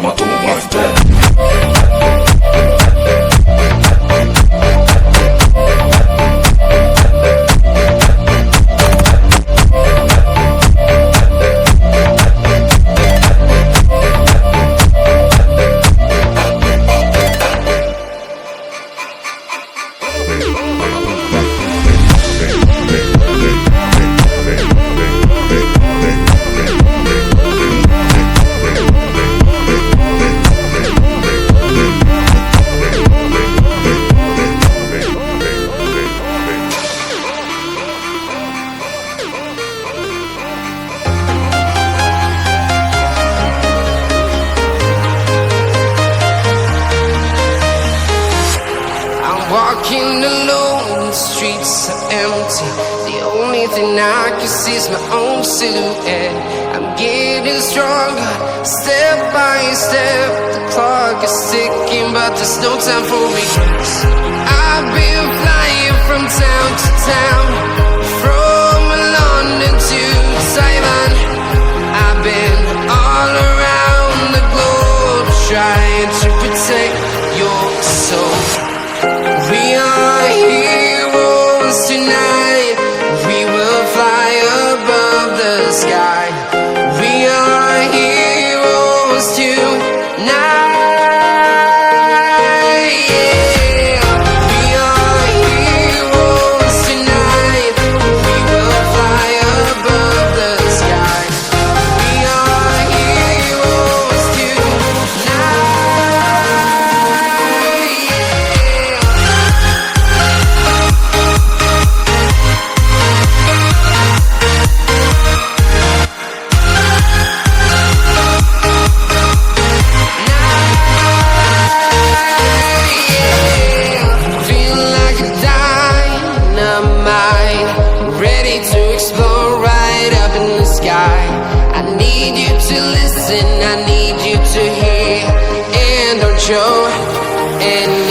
matou mais 10. Walking alone, the streets are empty. The only thing I can see is my own silhouette. I'm getting stronger, step by step. The clock is ticking, but there's no time for regrets. I've been flying from town to town, from London to Taiwan. I've been all around the globe, trying to protect your soul. We are heroes tonight. We will fly above the sky. We are heroes tonight. Yeah. We are heroes tonight. We will fly above the sky. We are heroes tonight. I need you to listen, I need you to hear, and don't show. And